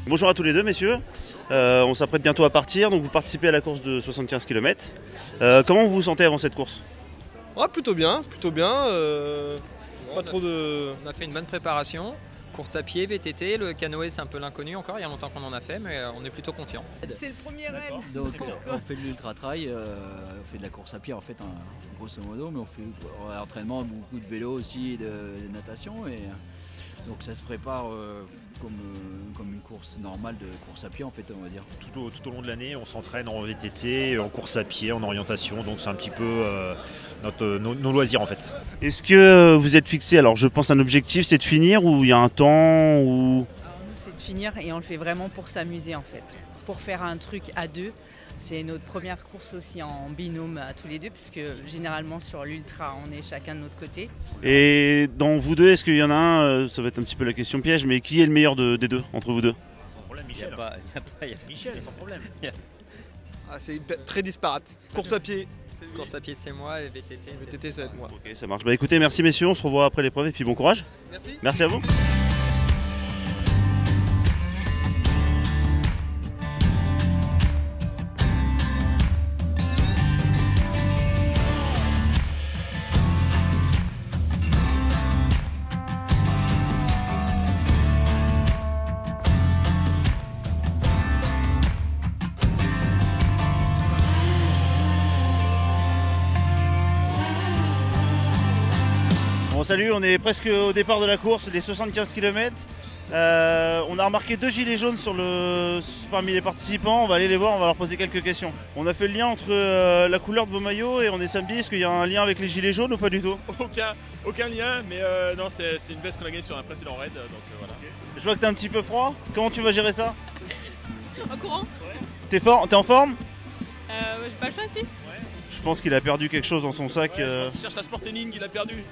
Bonjour à tous les deux messieurs, on s'apprête bientôt à partir, donc vous participez à la course de 75 km. Comment vous vous sentez avant cette course? Ouais, plutôt bien, plutôt bien. Pas trop de... On a fait une bonne préparation, course à pied, VTT, le canoë c'est un peu l'inconnu encore, il y a longtemps qu'on en a fait, mais on est plutôt confiant. C'est le premier raid. Donc on fait de l'ultra trail, on fait de la course à pied en fait, grosso modo, mais on fait à l'entraînement beaucoup de vélo aussi, et de natation. Et donc ça se prépare comme une course normale de course à pied en fait, on va dire. Tout au long de l'année, on s'entraîne en VTT, en course à pied, en orientation, donc c'est un petit peu nos loisirs en fait. Est-ce que vous êtes fixé, alors je pense un objectif, c'est de finir ou il y a un temps ou... C'est de finir et on le fait vraiment pour s'amuser en fait. Pour faire un truc à deux. C'est notre première course aussi en binôme à tous les deux, puisque généralement sur l'ultra, on est chacun de notre côté. Et dans vous deux, est-ce qu'il y en a un, ça va être un petit peu la question piège, mais qui est le meilleur des deux, entre vous deux? Sans problème, Michel. Michel, sans problème. Ah, c'est très disparate. Course à pied. Course à pied c'est moi et VTT c'est... VTT ça va être moi. Ok, ça marche. Bah écoutez, merci messieurs, on se revoit après l'épreuve et puis bon courage. Merci. Merci à vous. Bon salut, on est presque au départ de la course, les 75 km. On a remarqué 2 gilets jaunes parmi les participants, on va aller les voir, on va leur poser quelques questions. On a fait le lien entre la couleur de vos maillots et on est samedi, est-ce qu'il y a un lien avec les gilets jaunes ou pas du tout? Aucun lien, mais non, c'est une veste qu'on a gagnée sur un précédent raid, donc voilà. Je vois que t'es un petit peu froid, comment tu vas gérer ça? En courant. T'es en forme? J'ai pas le choix si. Je pense qu'il a perdu quelque chose dans son sac. Il cherche la Sportening, il a perdu.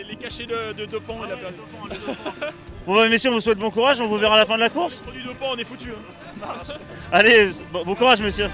Les cachets de dopant, il a perdu. Bon bah messieurs, on vous souhaite bon courage, on vous verra à la fin de la course. Produit dopant, on est foutu. Allez, bon courage messieurs.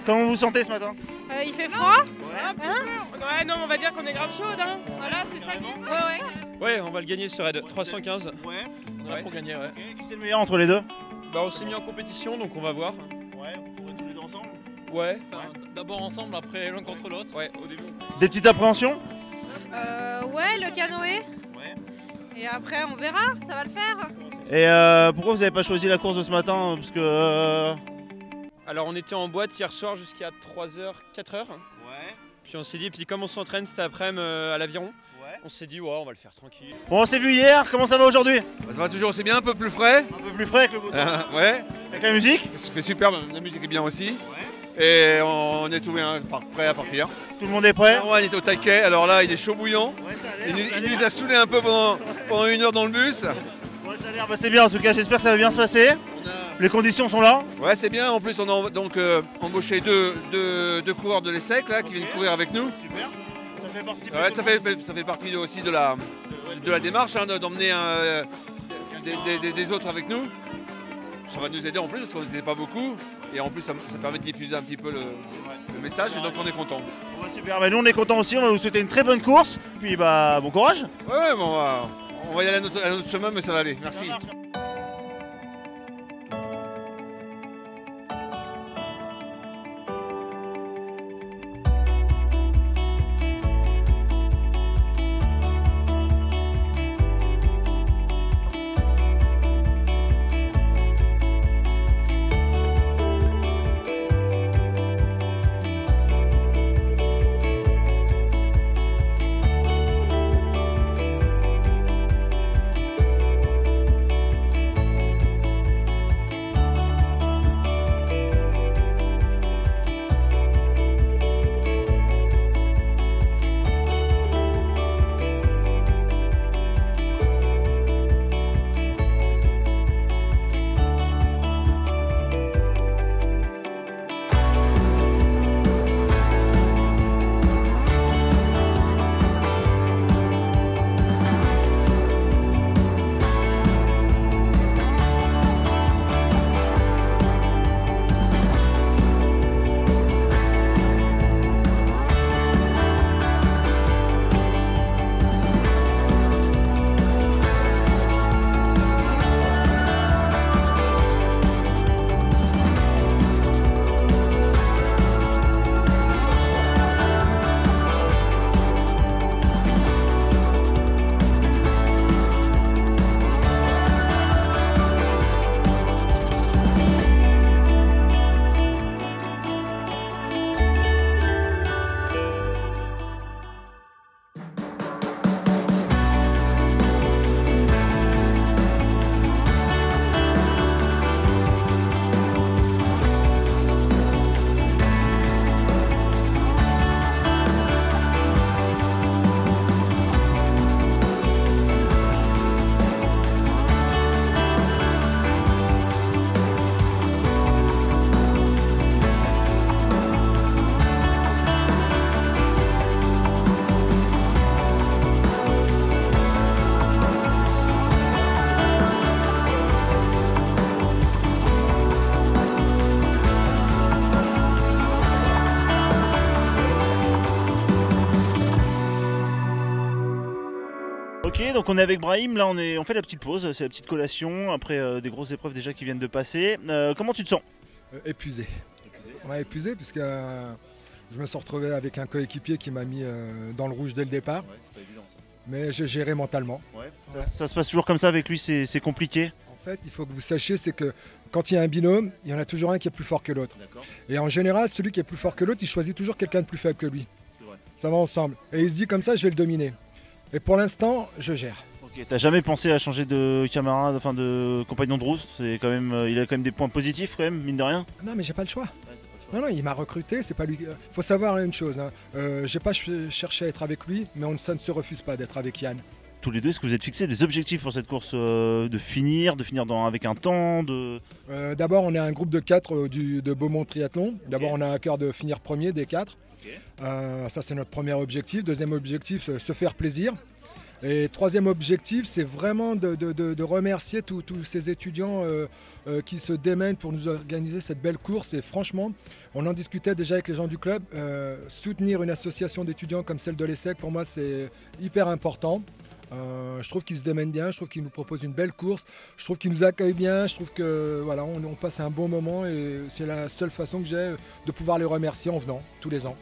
Comment vous vous sentez ce matin? Il fait froid? Ouais, non, on va dire qu'on est grave chaude, hein. Voilà, c'est ça qui... Ouais, on va le gagner ce raid. 315. Ouais. On a pour gagner, ouais. Qui c'est le meilleur entre les deux? Bah, on s'est mis en compétition, donc on va voir. Ouais, vous pourrez tous les deux ensemble? Ouais. D'abord ensemble, après l'un contre l'autre. Ouais, au début. Des petites appréhensions? Ouais, le canoë. Ouais. Et après, on verra, ça va le faire. Et pourquoi vous n'avez pas choisi la course de ce matin? Parce que... Alors, on était en boîte hier soir jusqu'à 3h, 4h. Ouais. Puis on s'est dit, puis comme on s'entraîne cet après-midi à l'aviron, on s'est dit, ouais, on va le faire tranquille. Bon, on s'est vu hier, comment ça va aujourd'hui? Ça va toujours aussi bien, un peu plus frais. Un peu plus frais avec le beau temps. Ouais. Avec la musique? Ça fait super, la musique est bien aussi. Et on est tout bien prêt à partir. Tout le monde est prêt? Marwan est au taquet, alors là il est chaud bouillant. Ouais, ça a l'air, Il nous a saoulé un peu pendant 1 heure dans le bus. Ouais, ça a l'air, c'est bien en tout cas, j'espère que ça va bien se passer. Les conditions sont là. Ouais, c'est bien, en plus on a donc embauché deux coureurs de l'ESSEC là, qui viennent courir avec nous. Super, ça fait partie. Ouais, ça fait partie aussi de la démarche, hein, d'emmener des autres avec nous. Ça va nous aider en plus parce qu'on n'était pas beaucoup. Et en plus ça permet de diffuser un petit peu le message et donc on est content. Ouais, super, bah, nous on est contents aussi, on va vous souhaiter une très bonne course. Puis bah bon courage. Ouais, bon, on va y aller à notre chemin mais ça va aller, merci. Ok, donc on est avec Brahim, là on fait la petite pause, c'est la petite collation après des grosses épreuves déjà qui viennent de passer. Comment tu te sens? Épuisé. Ouais, épuisé puisque je me suis retrouvé avec un coéquipier qui m'a mis dans le rouge dès le départ. Ouais, c'est pas évident ça. Mais j'ai géré mentalement. Ouais. Ça se passe toujours comme ça avec lui, c'est compliqué? En fait, il faut que vous sachiez, c'est que quand il y a un binôme, il y en a toujours un qui est plus fort que l'autre. Et en général, celui qui est plus fort que l'autre, il choisit toujours quelqu'un de plus faible que lui. C'est vrai. Ça va ensemble. Et il se dit comme ça, je vais le dominer. Et pour l'instant, je gère. Ok, t'as jamais pensé à changer de camarade, enfin de compagnon de route? C'est quand même, il a quand même des points positifs quand même, mine de rien. Non, mais j'ai pas le choix. Non, il m'a recruté, c'est pas lui. Faut savoir une chose, hein. J'ai pas cherché à être avec lui, mais ça ne se refuse pas d'être avec Yann. Tous les deux, est-ce que vous êtes fixés des objectifs pour cette course, de finir avec un temps D'abord, on est un groupe de 4 de Beaumont Triathlon. D'abord, on a à cœur de finir premier des 4. Ça, c'est notre premier objectif. Deuxième objectif, se faire plaisir. Et troisième objectif, c'est vraiment de remercier tous ces étudiants qui se démènent pour nous organiser cette belle course. Et franchement, on en discutait déjà avec les gens du club. Soutenir une association d'étudiants comme celle de l'ESSEC, pour moi, c'est hyper important. Je trouve qu'ils se démènent bien, je trouve qu'ils nous proposent une belle course, je trouve qu'ils nous accueillent bien, je trouve que voilà, on passe un bon moment et c'est la seule façon que j'ai de pouvoir les remercier en venant tous les ans.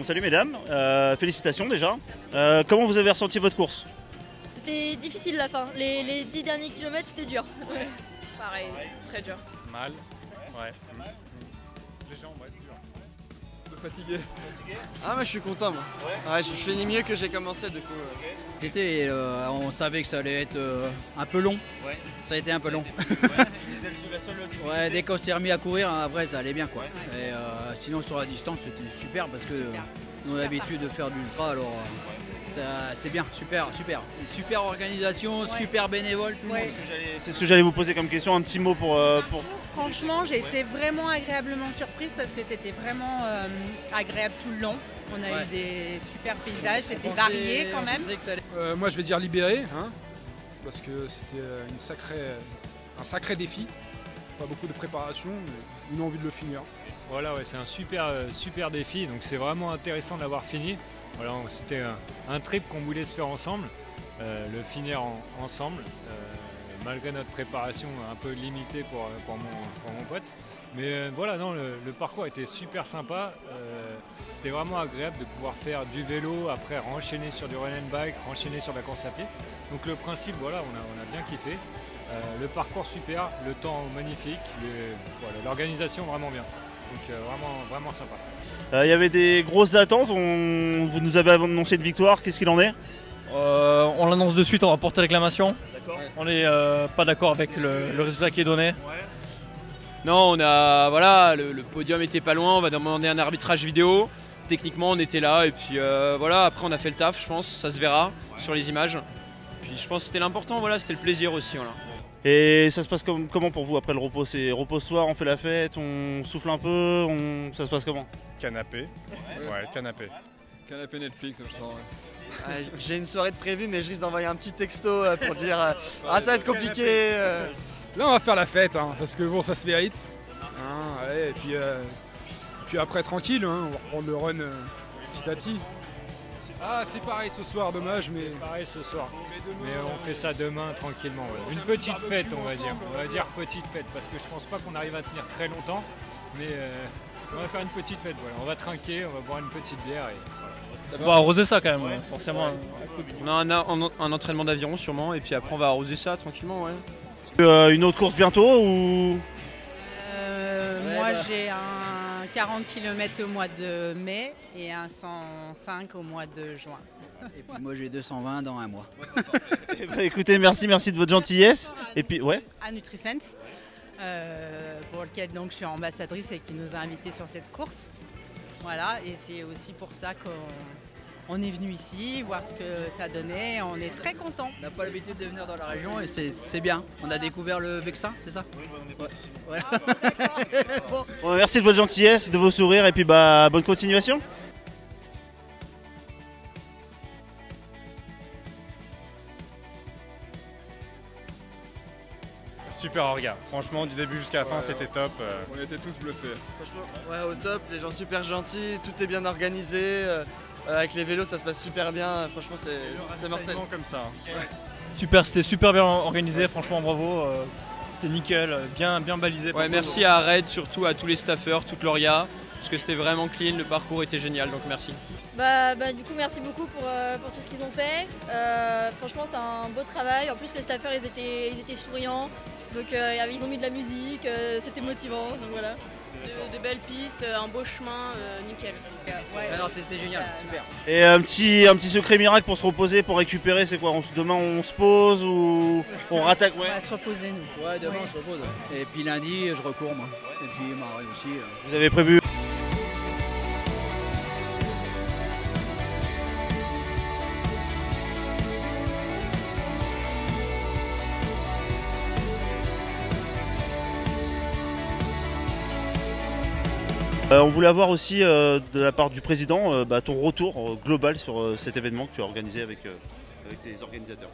Salut mesdames, félicitations déjà. Comment vous avez ressenti votre course? C'était difficile la fin, les 10 derniers kilomètres c'était dur. Ouais. Pareil, très dur. Mal, ouais. Les jambes, ouais, dur. Un peu fatigué. Ah mais je suis content moi. Ouais, je finis mieux que j'ai commencé du coup. On savait que ça allait être un peu long. Ouais. Ça a été un peu long. Ouais, dès qu'on s'est remis à courir, après ça allait bien quoi. Et sinon sur la distance c'était super parce que on a l'habitude de faire de l'ultra, alors c'est bien, super organisation, super bénévole. Ouais. C'est ce que j'allais vous poser comme question, un petit mot pour... Franchement, j'ai été vraiment agréablement surprise parce que c'était vraiment agréable tout le long. On a eu des super paysages, c'était varié quand même. Moi je vais dire libéré, hein, parce que c'était un sacré défi. Pas beaucoup de préparation, mais une envie de le finir. Voilà, ouais, c'est un super défi, donc c'est vraiment intéressant d'avoir fini. Voilà, c'était un trip qu'on voulait se faire ensemble, le finir ensemble, malgré notre préparation un peu limitée pour mon pote. Mais voilà, non, le parcours était super sympa. C'était vraiment agréable de pouvoir faire du vélo, après enchaîner sur du run and bike, enchaîner sur la course à pied. Donc le principe, voilà, on a bien kiffé. Le parcours super, le temps magnifique, l'organisation vraiment bien. Donc vraiment sympa. Il y avait des grosses attentes, vous nous avez annoncé une victoire, qu'est-ce qu'il en est? On l'annonce de suite, on va porter réclamation. On n'est pas d'accord avec le résultat qui est donné. Ouais. Non, le podium était pas loin, on va demander un arbitrage vidéo. Techniquement on était là et puis voilà, après on a fait le taf, je pense, ça se verra sur les images. Puis je pense que c'était l'important, voilà, c'était le plaisir aussi. Voilà. Et ça se passe comment pour vous après le repos? C'est repos soir, on fait la fête, on souffle un peu, ça se passe comment? Canapé, ouais, canapé. Canapé Netflix, je sens. Ouais. J'ai une soirée de prévue, mais je risque d'envoyer un petit texto pour dire ah, ça va être compliqué. Là, on va faire la fête, hein, parce que bon, ça se mérite. Hein, ouais, et puis après, tranquille, hein, on va reprendre le run petit à petit. Ah, c'est pareil ce soir, dommage, mais... C'est pareil ce soir, mais on fait ça demain tranquillement. Ouais. Une petite fête, on va dire. On va dire petite fête, parce que je pense pas qu'on arrive à tenir très longtemps, mais on va faire une petite fête. Voilà. On va trinquer, on va boire une petite bière et voilà. On va arroser ça quand même, ouais, forcément. On a un entraînement d'aviron sûrement, et puis après on va arroser ça tranquillement, ouais. Une autre course bientôt ou Moi j'ai un 40 km au mois de mai et un 105 au mois de juin. Et puis moi j'ai 220 dans un mois. Eh ben, écoutez, merci de votre gentillesse. Et puis ouais. À NutriSense, pour lequel donc je suis ambassadrice et qui nous a invités sur cette course. Voilà, et c'est aussi pour ça qu'on est venu ici, voir ce que ça donnait. On est très contents. On n'a pas l'habitude de venir dans la région et c'est bien. On a découvert le Vexin, c'est ça? Oui, on est pas Bon, merci de votre gentillesse, de vos sourires et puis bah bonne continuation. Super orga, franchement du début jusqu'à la fin c'était top. On était tous bluffés. Franchement, ouais, au top, les gens super gentils, tout est bien organisé. Avec les vélos ça se passe super bien, franchement c'est mortel. Comme ça. Ouais. Super, c'était super bien organisé, franchement bravo. C'était nickel, bien balisé. Ouais, merci à Red, surtout à tous les staffeurs, toute l'Oria, parce que c'était vraiment clean, le parcours était génial, donc merci. Du coup merci beaucoup pour tout ce qu'ils ont fait. Franchement c'est un beau travail, en plus les staffeurs ils étaient souriants, donc ils ont mis de la musique, c'était motivant, donc voilà. De belles pistes, un beau chemin, nickel. Ouais. Ah non, c'était génial, super. Et un petit secret miracle pour se reposer, pour récupérer, c'est quoi? Demain on se pose ou on rattaque? Ouais. On va se reposer nous. Ouais, demain on se repose. Et puis lundi je recours moi. Et puis mardi aussi. Vous avez prévu? On voulait avoir aussi de la part du président ton retour global sur cet événement que tu as organisé avec tes organisateurs.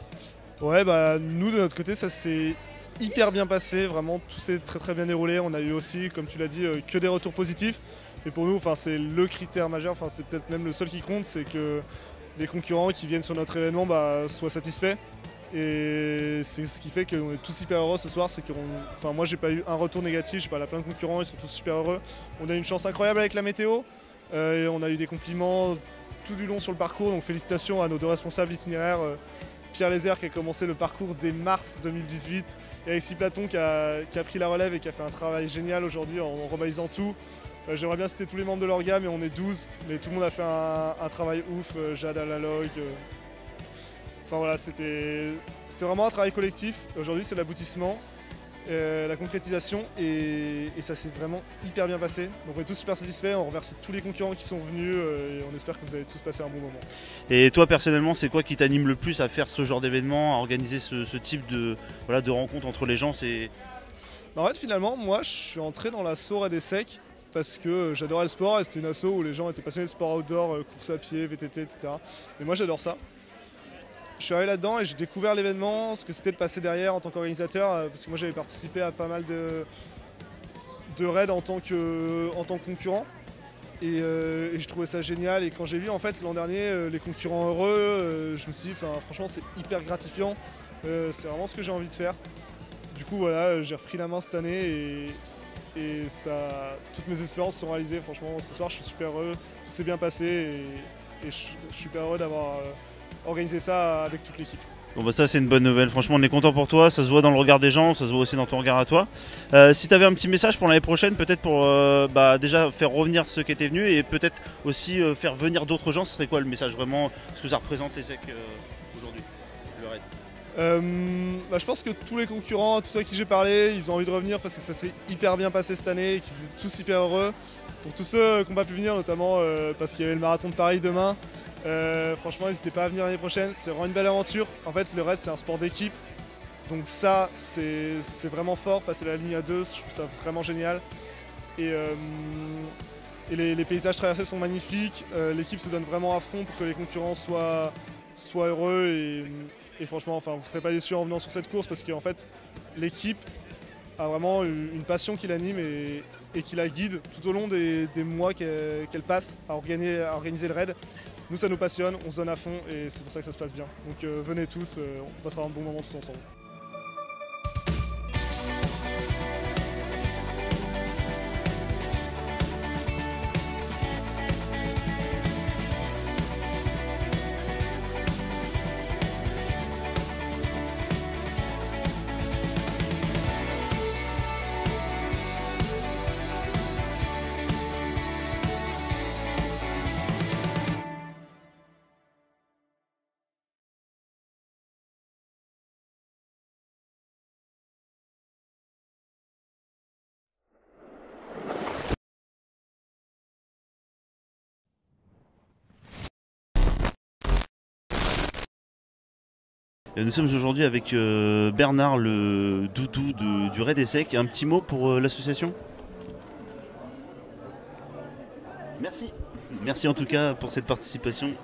Ouais, nous de notre côté ça s'est hyper bien passé, vraiment tout s'est très bien déroulé. On a eu aussi, comme tu l'as dit, que des retours positifs. Et pour nous, c'est le critère majeur, c'est peut-être même le seul qui compte, c'est que les concurrents qui viennent sur notre événement soient satisfaits. Et c'est ce qui fait qu'on est tous hyper heureux ce soir, c'est que moi j'ai pas eu un retour négatif, il y a plein de concurrents, ils sont tous super heureux. On a eu une chance incroyable avec la météo, et on a eu des compliments tout du long sur le parcours, donc félicitations à nos deux responsables itinéraires, Pierre Lézère qui a commencé le parcours dès mars 2018, et Alexis Platon qui a pris la relève et qui a fait un travail génial aujourd'hui en rebalisant tout. J'aimerais bien citer tous les membres de l'orga, mais on est 12, mais tout le monde a fait un travail ouf, Jade à la log. Enfin voilà, c'est vraiment un travail collectif. Aujourd'hui, c'est l'aboutissement, la concrétisation, et ça s'est vraiment hyper bien passé. Donc on est tous super satisfaits, on remercie tous les concurrents qui sont venus, et on espère que vous avez tous passé un bon moment. Et toi, personnellement, c'est quoi qui t'anime le plus à faire ce genre d'événement, à organiser ce type de rencontre entre les gens? En fait, finalement, moi, je suis entré dans l'asso Red et Sec parce que j'adorais le sport, et c'était une asso où les gens étaient passionnés de sport outdoor, course à pied, VTT, etc. Et moi, j'adore ça. Je suis arrivé là-dedans et j'ai découvert l'événement, ce que c'était de passer derrière en tant qu'organisateur, parce que moi j'avais participé à pas mal de raids en tant que concurrent, et je trouvais ça génial. Et quand j'ai vu en fait l'an dernier les concurrents heureux, je me suis dit franchement c'est hyper gratifiant, c'est vraiment ce que j'ai envie de faire. Du coup voilà, j'ai repris la main cette année et toutes mes espérances sont réalisées. Franchement ce soir je suis super heureux, tout s'est bien passé et je suis super heureux d'avoir organiser ça avec toute l'équipe. Bon ça c'est une bonne nouvelle, franchement on est content pour toi, ça se voit dans le regard des gens, ça se voit aussi dans ton regard à toi. Si tu avais un petit message pour l'année prochaine, peut-être pour déjà faire revenir ceux qui étaient venus et peut-être aussi faire venir d'autres gens, ce serait quoi le message vraiment, ce que ça représente les SEC aujourd'hui, le raid? Je pense que tous les concurrents, tous ceux à qui j'ai parlé, ils ont envie de revenir parce que ça s'est hyper bien passé cette année et qu'ils étaient tous hyper heureux. Pour tous ceux qui n'ont pas pu venir, notamment parce qu'il y avait le marathon de Paris demain, franchement n'hésitez pas à venir l'année prochaine, c'est vraiment une belle aventure. En fait le raid c'est un sport d'équipe, donc ça c'est vraiment fort, passer la ligne à deux, je trouve ça vraiment génial. Et les paysages traversés sont magnifiques, l'équipe se donne vraiment à fond pour que les concurrents soient soient heureux et franchement, enfin, vous ne serez pas déçus en venant sur cette course parce qu'en fait, l'équipe a vraiment une passion qui l'anime et qui la guide tout au long des mois qu'elle passe à organiser le raid. Nous, ça nous passionne, on se donne à fond et c'est pour ça que ça se passe bien. Donc venez tous, on passera un bon moment tous ensemble. Nous sommes aujourd'hui avec Bernard, le doudou du Raid Essec. Un petit mot pour l'association ? Merci. Merci en tout cas pour cette participation.